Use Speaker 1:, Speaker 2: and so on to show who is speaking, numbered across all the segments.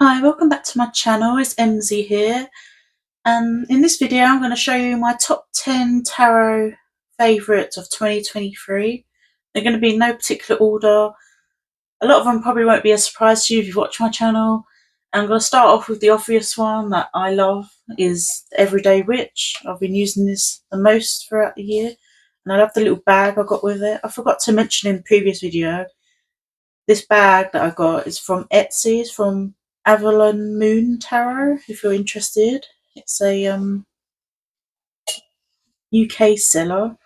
Speaker 1: Hi, welcome back to my channel. It's MZ here, and in this video I'm going to show you my top 10 tarot favourites of 2023. They're going to be in no particular order. A lot of them probably won't be a surprise to you if you've watched my channel. I'm going to start off with the obvious one that I love, is the Everyday Witch. I've been using this the most throughout the year, and I love the little bag I got with it. I forgot to mention in the previous video, this bag that I got is from Etsy. It's from Avalon Moon Tarot, if you're interested. It's a UK seller.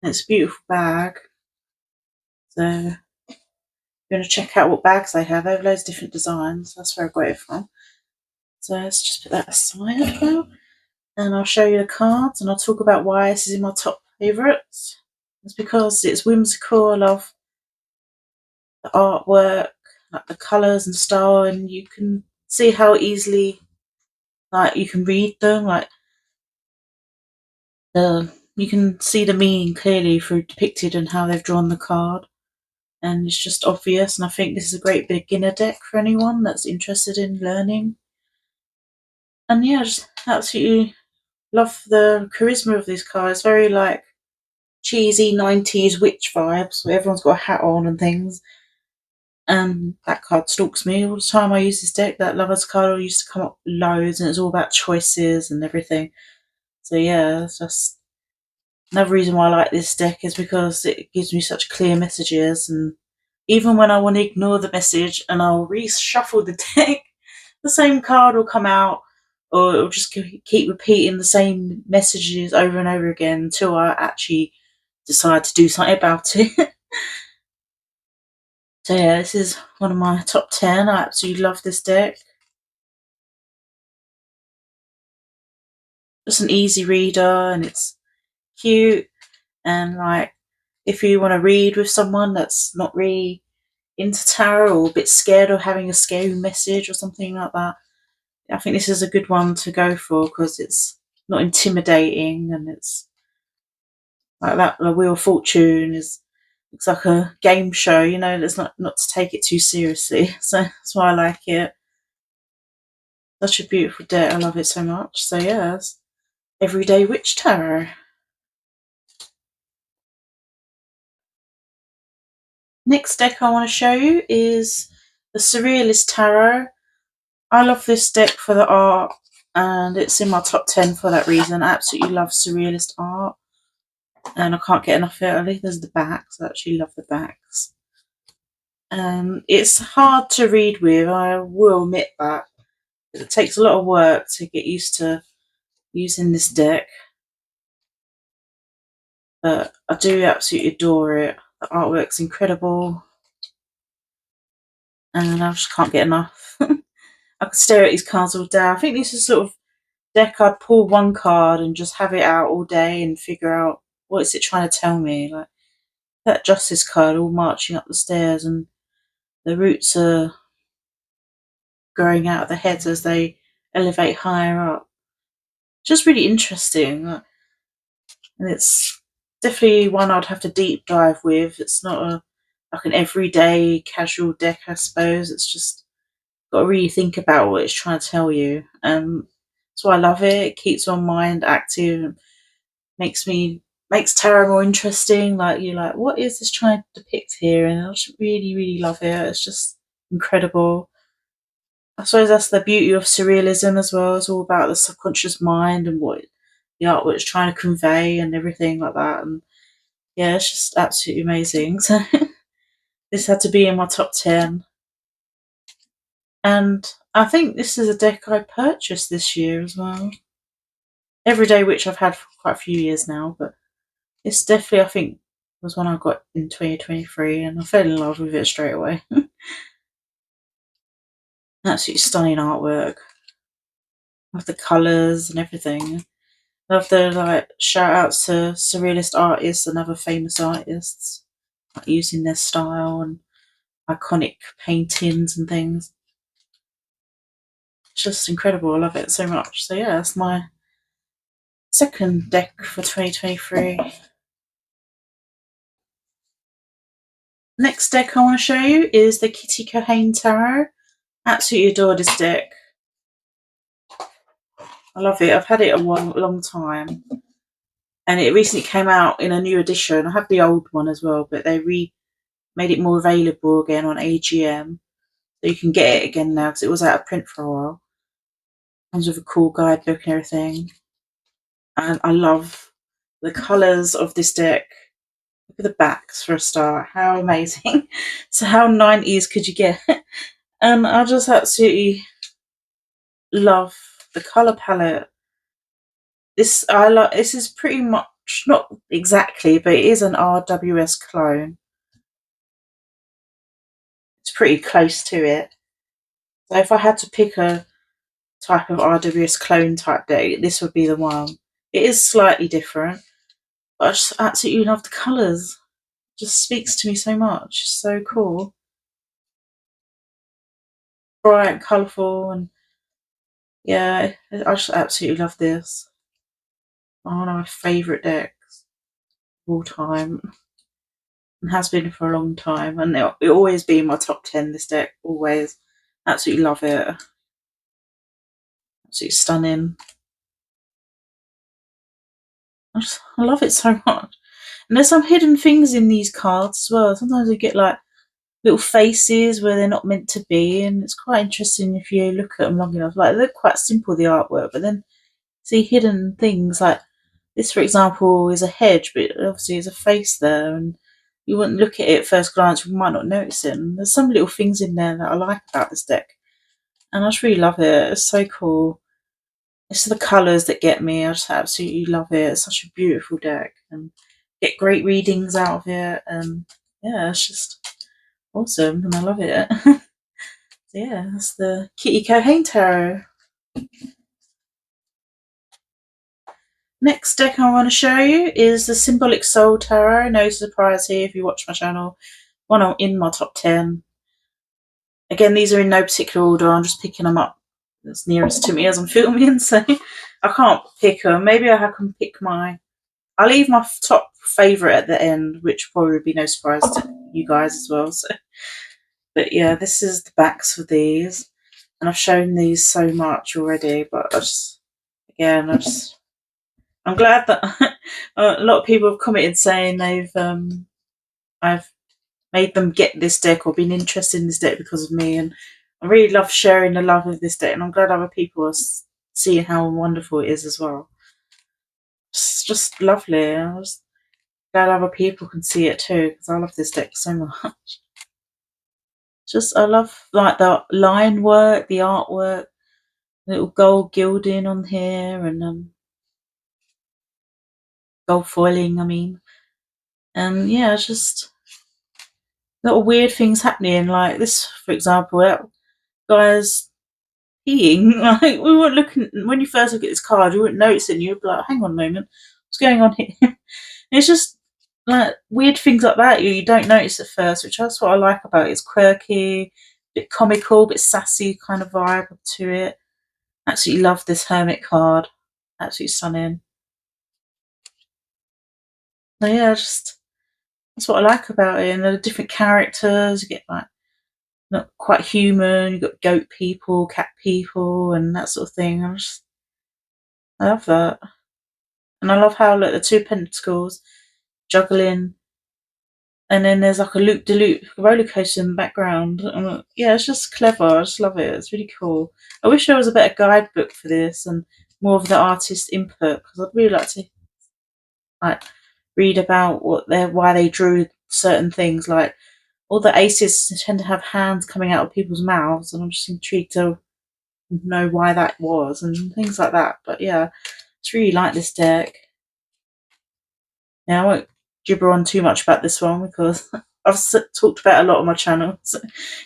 Speaker 1: It's a beautiful bag. So if you're going to check out what bags they have loads of different designs. That's where I got it from. So let's just put that aside now. And I'll show you the cards and I'll talk about why this is in my top favourites. It's because it's whimsical. I love the artwork, like the colours and style, and you can see how easily you can read them, you can see the meaning clearly through depicted and how they've drawn the card, and it's just obvious. And I think this is a great beginner deck for anyone that's interested in learning. And yeah, I just absolutely love the charisma of this card. It's very cheesy 90s witch vibes, where everyone's got a hat on and things. And that card stalks me all the time I use this deck. That Lover's card used to come up loads, and it's all about choices and everything. So yeah, it's just another reason why I like this deck, is because it gives me such clear messages, and even when I want to ignore the message and I'll reshuffle the deck, the same card will come out, or it'll just keep repeating the same messages over and over again until I actually decide to do something about it. So yeah, this is one of my top 10. I absolutely love this deck. Just an easy reader, and it's cute, and if you want to read with someone that's not really into tarot or a bit scared of having a scary message or something like that, I think this is a good one to go for, because it's not intimidating, and it's like that. The Wheel of Fortune looks like a game show, there's not to take it too seriously. So that's why I like it. Such a beautiful deck. I love it so much. So yeah, it's Everyday Witch Tarot. Next deck I want to show you is the Surrealist Tarot. I love this deck for the art, and it's in my top 10 for that reason. I absolutely love Surrealist art, and I can't get enough of it. I think there's the backs. I actually love the backs. It's hard to read with, I will admit that. It takes a lot of work to get used to using this deck, but I do absolutely adore it. The artwork's incredible, and I just can't get enough. I could stare at these cards all day. I think this is sort of deck I'd pull one card and just have it out all day and figure out what is it trying to tell me. Like that Justice card all marching up the stairs, and the roots are growing out of the heads as they elevate higher up. Just really interesting, and it's definitely one I'd have to deep dive with. It's not like an everyday casual deck, I suppose. It's just got to really think about what it's trying to tell you. That's why I love it. It keeps my mind active, makes tarot more interesting. You're like, what is this trying to depict here? And I just really, really love it. It's just incredible. I suppose that's the beauty of surrealism as well. It's all about the subconscious mind and what the artwork is trying to convey and everything like that. And yeah, it's just absolutely amazing. So this had to be in my top 10. And I think this is a deck I purchased this year as well. Everyday Witch I've had for quite a few years now, but it's definitely, I think, was one I got in 2023, and I fell in love with it straight away. Absolutely stunning artwork. Love the colours and everything. Love the shout outs to surrealist artists and other famous artists, using their style and iconic paintings and things. It's just incredible. I love it so much. So yeah, that's my second deck for 2023. Next deck I want to show you is the Kitty Kohane Tarot. Absolutely adore this deck. I love it. I've had it a long time. And it recently came out in a new edition. I have the old one as well, but they made it more available again on AGM. So you can get it again now because it was out of print for a while. Comes with a cool guidebook and everything. And I love the colours of this deck. Look at the backs for a start. How amazing. So how 90s could you get? And I just absolutely love the colour palette. This is pretty much, not exactly, but it is an RWS clone. It's pretty close to it. So if I had to pick a type of RWS clone type deck, this would be the one. It is slightly different, but I just absolutely love the colours. It just speaks to me so much. It's so cool. Bright and colourful, and yeah, I just absolutely love this. One of my favourite decks of all time. And has been for a long time, and it'll always be in my top 10, this deck, always. Absolutely love it. Absolutely stunning. I love it so much. And there's some hidden things in these cards as well. Sometimes you get like little faces where they're not meant to be, and it's quite interesting if you look at them long enough. Like, they're quite simple, the artwork, but then see hidden things like this, for example, is a hedge, but obviously there's a face there, and you wouldn't look at it at first glance, you might not notice it. And there's some little things in there that I like about this deck, and I just really love it. It's so cool. It's the colours that get me. I just absolutely love it. It's such a beautiful deck, and get great readings out of it, and yeah, it's just awesome, and I love it. So yeah, that's the Kitty Kohane Tarot. Next deck I want to show you is the Symbolic Soul Tarot. No surprise here if you watch my channel. One in my top 10. Again, these are in no particular order. I'm just picking them up that's nearest to me as I'm filming, so I can't pick them. Maybe I can pick I'll leave my top favourite at the end, which probably would be no surprise to you guys as well. So, but yeah, this is the backs for these, and I've shown these so much already. But I'm glad that a lot of people have commented saying I've made them get this deck or been interested in this deck because of me, and I really love sharing the love of this deck, and I'm glad other people are seeing how wonderful it is as well. It's just lovely. I was glad other people can see it too, because I love this deck so much. Just I love like the line work, the artwork, little gold gilding on here, and gold foiling. I mean, and yeah, it's just little weird things happening. Like this, for example, that guy's peeing. Like, we weren't looking when you first look at this card, you wouldn't notice it. And you'd be like, "Hang on a moment, what's going on here?" It's just like weird things like that you don't notice at first, which that's what I like about it. It's quirky, a bit comical, a bit sassy kind of vibe to it. Absolutely love this Hermit card. Absolutely stunning. So yeah, just that's what I like about it. And the different characters, you get like not quite human, you've got goat people, cat people, and that sort of thing. I love that. And I love how the two pentacles juggling, and then there's like a loop de loop roller coaster in the background. And yeah, it's just clever. I just love it. It's really cool. I wish there was a better guidebook for this and more of the artist input, because I'd really like to like read about why they drew certain things. Like all the aces tend to have hands coming out of people's mouths, and I'm just intrigued to know why that was and things like that. But yeah, I just really like this deck. Yeah, I won't gibber on too much about this one because I've talked about a lot on my channel. So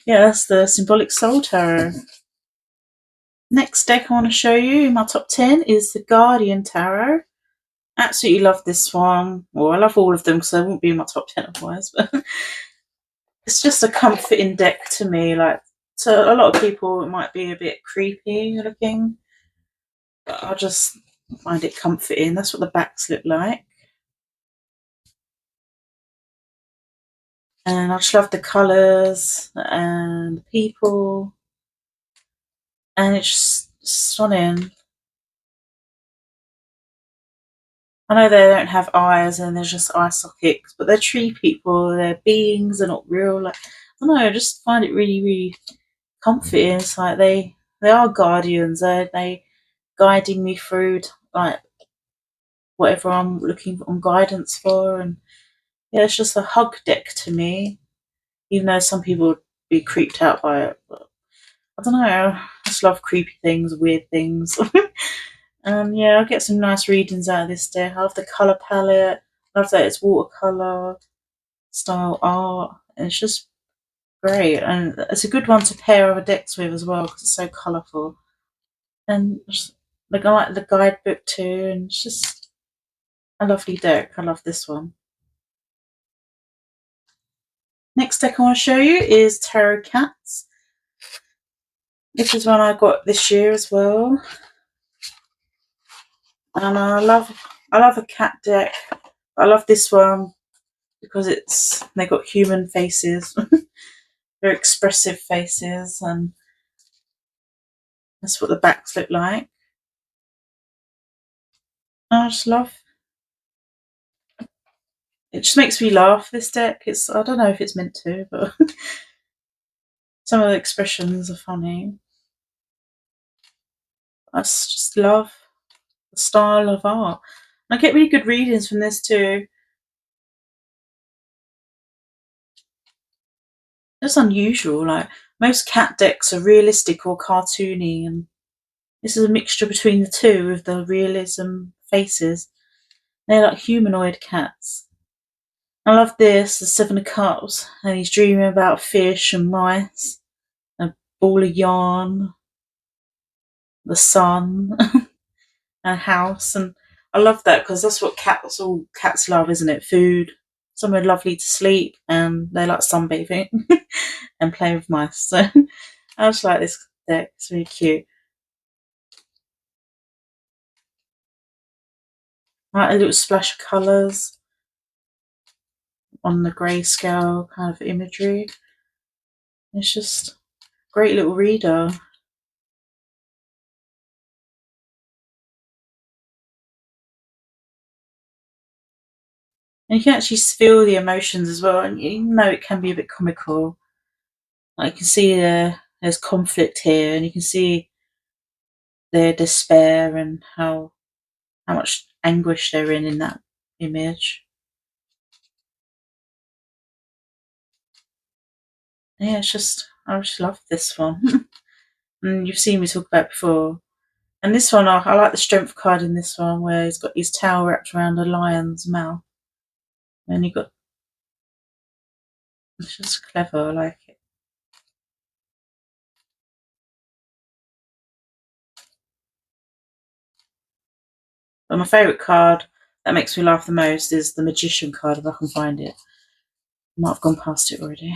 Speaker 1: yeah, that's the Symbolic Soul Tarot. Next deck I want to show you in my top 10 is the Guardian Tarot. Absolutely love this one. Well, I love all of them because they wouldn't be in my top 10 otherwise, but it's just a comforting deck to me. Like, to a lot of people it might be a bit creepy looking, but I just find it comforting. That's what the backs look like. And I just love the colours and the people. and it's just stunning. I know they don't have eyes and they're just eye sockets, but they're tree people, they're beings, they're not real. Like, I don't know, I just find it really, really comforting. It's like they are guardians, they guiding me through like whatever I'm looking on guidance for. And yeah, it's just a hug deck to me, even though some people would be creeped out by it. But I don't know, I just love creepy things, weird things. And yeah, I'll get some nice readings out of this deck. I love the colour palette, I love that it's watercolour style art, and it's just great. And it's a good one to pair other decks with as well because it's so colourful. And just, like, I like the guidebook too, and it's just a lovely deck. I love this one. Next deck I want to show you is Tarot Cats. This is one I got this year as well, and I love a cat deck. I love this one because they got human faces, very expressive faces, and that's what the backs look like. I just love. It just makes me laugh. This deck. I don't know if it's meant to, but some of the expressions are funny. I just love the style of art. I get really good readings from this too. It's unusual. Like, most cat decks are realistic or cartoony, and this is a mixture between the two with the realism faces. They're like humanoid cats. I love this, the Seven of Cups, and he's dreaming about fish and mice, a ball of yarn, the sun, and a house. And I love that because that's what all cats love, isn't it? Food, somewhere lovely to sleep, and they like sunbathing and playing with mice. So I just like this deck. It's really cute. I like a little splash of colours on the grayscale kind of imagery. It's just a great little reader. And you can actually feel the emotions as well, and even though it can be a bit comical, like, you can see there's conflict here, and you can see their despair and how much anguish they're in that image. Yeah, I just love this one. And you've seen me talk about it before. And this one, I like the strength card in this one, where he's got his tail wrapped around a lion's mouth. And it's just clever, I like it. But my favourite card that makes me laugh the most is the Magician card, if I can find it. I might have gone past it already.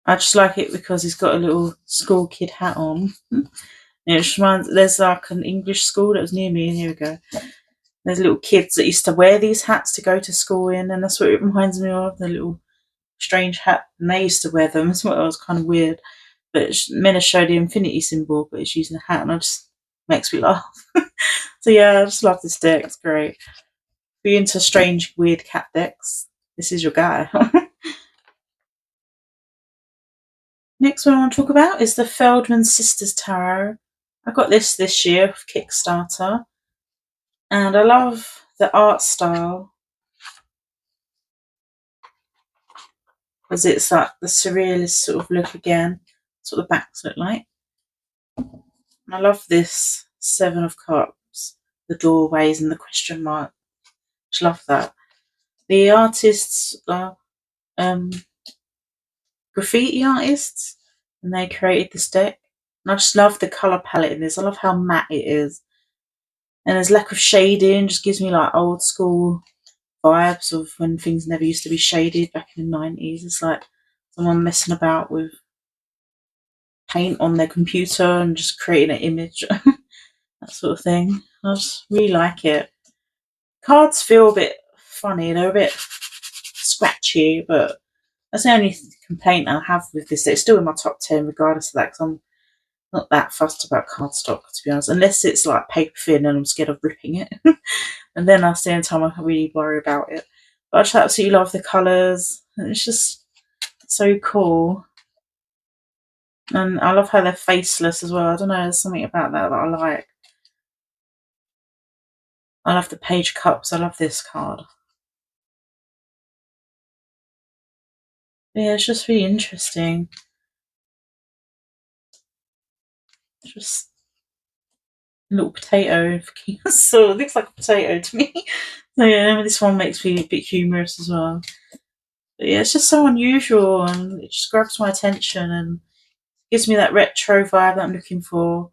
Speaker 1: I just like it because he's got a little school kid hat on. It just reminds, there's like an English school that was near me, and here we go. There's little kids that used to wear these hats to go to school in, and that's what it reminds me of, the little strange hat. And they used to wear them as well. It was kind of weird. But it's meant to show the infinity symbol, but it's using a hat, and it just makes me laugh. So yeah, I just love this deck. It's great. If you're into strange, weird cat decks, this is your guy. Next one I want to talk about is the Feldman Sisters Tarot. I got this year with Kickstarter, and I love the art style because it's like the surrealist sort of look again. That's what the backs look like. And I love this Seven of Cups, the doorways and the question mark. Just love that. The artists are graffiti artists, and they created this deck. And I just love the colour palette in this. I love how matte it is. And there's lack of shading, just gives me like old school vibes of when things never used to be shaded back in the 90s. It's like someone messing about with paint on their computer and just creating an image, that sort of thing. I just really like it. Cards feel a bit funny, they're a bit scratchy, but That's the only complaint I have with this. It's still in my top 10 regardless of that, because I'm not that fussed about cardstock, to be honest, unless it's like paper thin and I'm scared of ripping it. And then that's the only time I really worry about it. But I just absolutely love the colours. It's just so cool. And I love how they're faceless as well. I don't know, there's something about that I like. I love the page cups. I love this card. Yeah, it's just really interesting. It's just a little potato. So it looks like a potato to me. So yeah, this one makes me a bit humorous as well. But yeah, it's just so unusual, and it just grabs my attention and gives me that retro vibe that I'm looking for.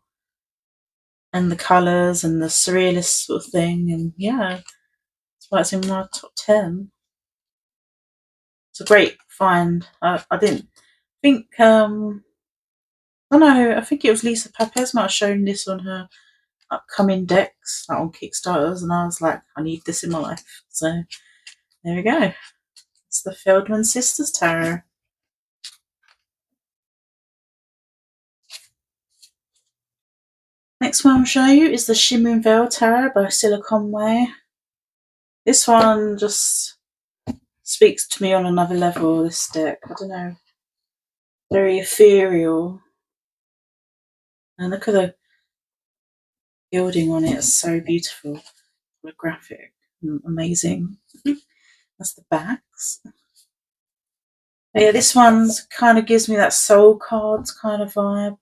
Speaker 1: And the colours and the surrealist sort of thing. And yeah, that's why it's in my top 10. It's a great find. I didn't think, I don't know, I think it was Lisa Papez might have shown this on her upcoming decks, like on Kickstarters, and I was like, I need this in my life. So there we go. It's the Feldman Sisters Tarot. Next one I'll show you is the Shiming Veil Tarot by Silicon Way. This one just speaks to me on another level, this deck. I don't know. Very ethereal. And look at the gilding on it. It's so beautiful. Graphic. Amazing. That's the backs. But yeah, this one's kind of gives me that soul cards kind of vibe,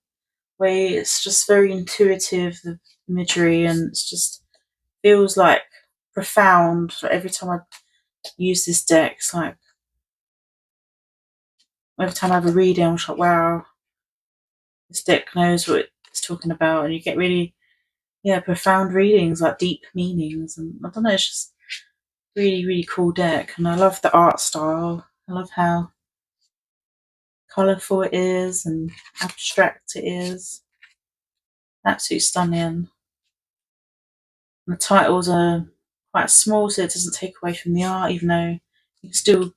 Speaker 1: where it's just very intuitive, the imagery, and it's just feels like profound. So every time I use this deck, it's like every time I have a reading, I'm just like, wow, this deck knows what it's talking about, and you get really, profound readings, like deep meanings, and I don't know, it's just really, really cool deck. And I love the art style. I love how colourful it is and abstract it is. Absolutely stunning. And the titles are quite small, so it doesn't take away from the art, even though you can still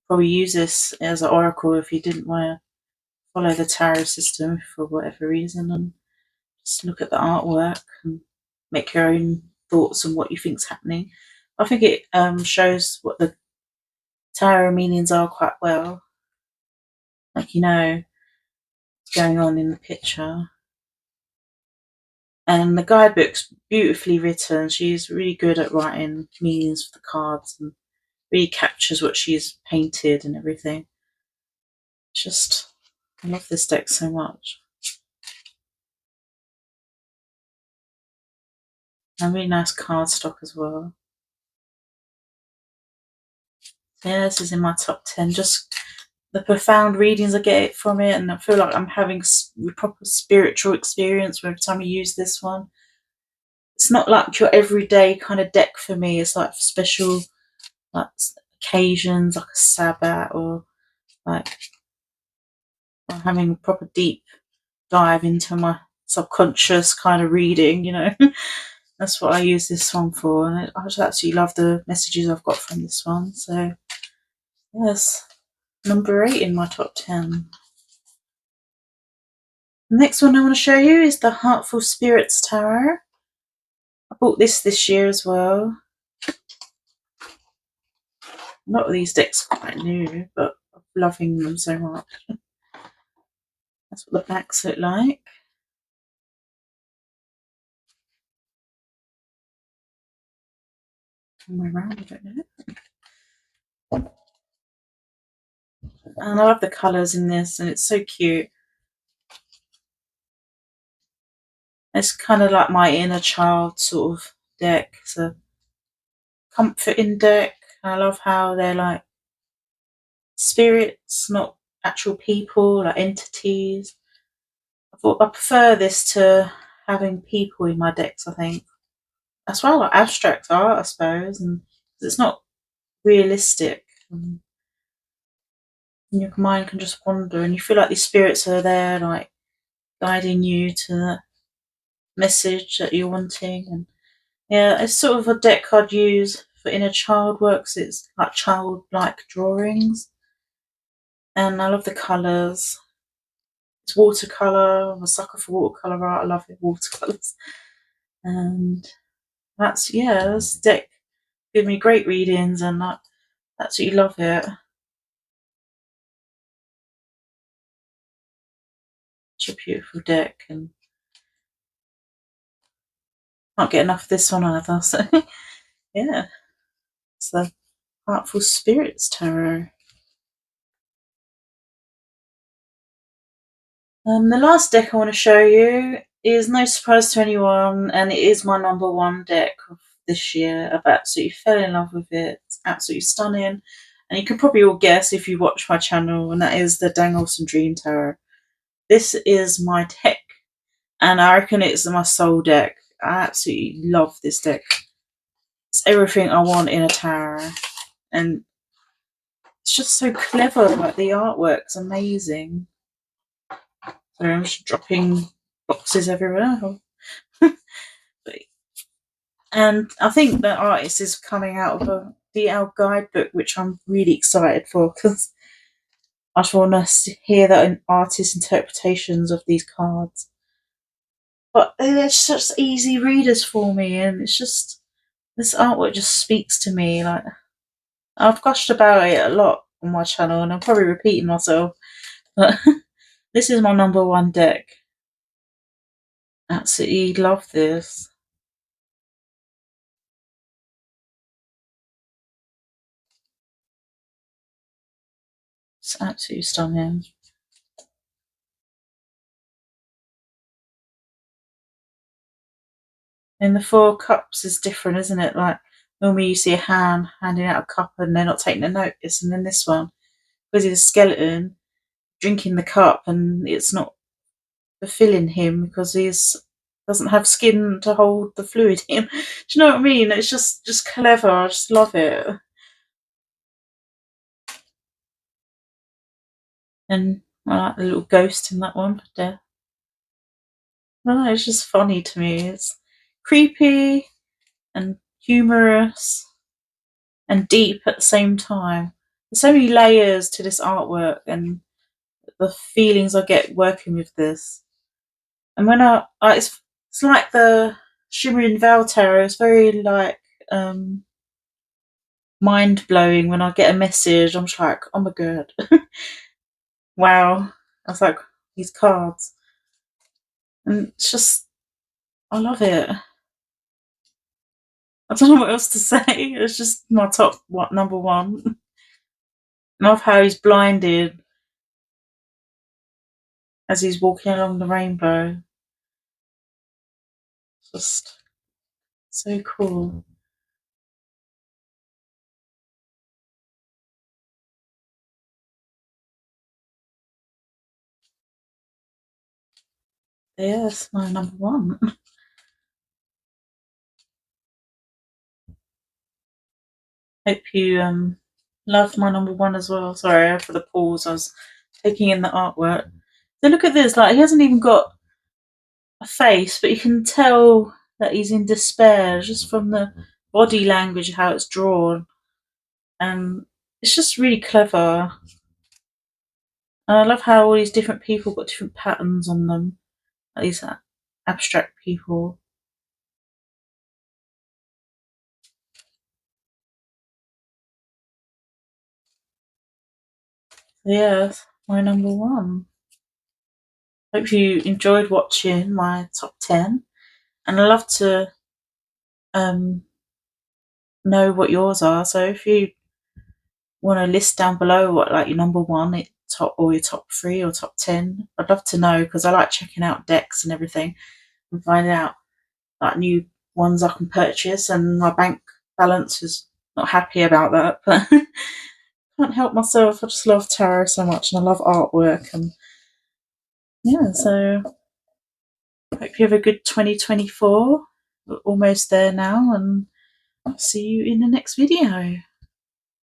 Speaker 1: probably use this as an oracle if you didn't want to follow the tarot system for whatever reason, and just look at the artwork and make your own thoughts on what you think's happening. I think it shows what the tarot meanings are quite well. Like, what's going on in the picture. And the guidebook's beautifully written. She's really good at writing meanings for the cards and really captures what she's painted and everything. Just, I love this deck so much. And really nice cardstock as well. Yeah, this is in my top 10. Just the profound readings I get from it, and I feel like I'm having a proper spiritual experience every time I use this one. It's not like your everyday kind of deck for me. It's like special, like occasions, like a Sabbath, or like I'm having a proper deep dive into my subconscious kind of reading. That's what I use this one for, and I just absolutely love the messages I've got from this one. So yes, number 8 in my top 10. The next one I want to show you is the Heartful Spirits Tarot. I bought this year as well. A lot of these decks are quite new, but I'm loving them so much. That's what the backs look like. Somewhere around, I don't know. And I love the colours in this, and it's so cute. It's kind of like my inner child sort of deck. It's a comforting deck. I love how they're like spirits, not actual people, like entities. I prefer this to having people in my decks, I think. That's why I like abstract art, I suppose, and it's not realistic. And your mind can just wander, and you feel like these spirits are there, like guiding you to the message that you're wanting. And yeah, it's sort of a deck I'd use for inner child works. It's like childlike drawings. and I love the colours. It's watercolour. I'm a sucker for watercolour art. I love it, watercolours. And this deck give me great readings, and I absolutely love it. Such a beautiful deck, and can't get enough of this one either. So yeah, it's the Heartful Spirits Tarot. The last deck I want to show you is no surprise to anyone, and it is my number one deck of this year. I've absolutely fell in love with it. It's absolutely stunning, and you can probably all guess if you watch my channel, and that is the Olsen Dream Tarot. This is my deck, and I reckon it's my soul deck. I absolutely love this deck. It's everything I want in a tarot, and it's just so clever. Like, the artwork's amazing. So I'm just dropping boxes everywhere. And I think the artist is coming out of a DL guidebook, which I'm really excited for, because I just want to hear the artist's interpretations of these cards. But they're such easy readers for me, and it's just, this artwork just speaks to me. Like, I've gushed about it a lot on my channel, and I'm probably repeating myself, but this is my number one deck. Absolutely love this. It's absolutely stunning. And the Four Cups is different, isn't it? Like, normally you see a hand handing out a cup and they're not taking a notice, and then this one, because he's a skeleton, drinking the cup, and it's not fulfilling him because he doesn't have skin to hold the fluid in. Do you know what I mean? It's just clever. I just love it. And I like the little ghost in that one for death. I don't know, it's just funny to me. It's creepy and humorous and deep at the same time. There's so many layers to this artwork, and the feelings I get working with this. And when it's like the Shimmering Veil Tarot. It's very like mind blowing when I get a message. I'm just like, oh my god, wow! I was like, these cards, and it's just, I love it. I don't know what else to say. It's just my number one. I love how he's blinded as he's walking along the rainbow. It's just so cool. Yes, my number one. Hope you love my number one as well. Sorry for the pause. I was taking in the artwork. So look at this. Like, he hasn't even got a face, but you can tell that he's in despair just from the body language, how it's drawn, and it's just really clever. And I love how all these different people got different patterns on them, like these abstract people. So yeah, that's my number one. Hope you enjoyed watching my top 10, and I'd love to know what yours are. So if you want to list down below what, like, your number one, or your top 3 or top 10, I'd love to know, because I like checking out decks and everything and finding out like new ones I can purchase. And my bank balance is not happy about that, but can't help myself. I just love tarot so much, and I love artwork, and yeah. So hope you have a good 2024. We're almost there now, and I'll see you in the next video.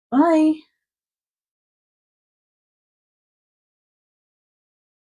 Speaker 1: Bye.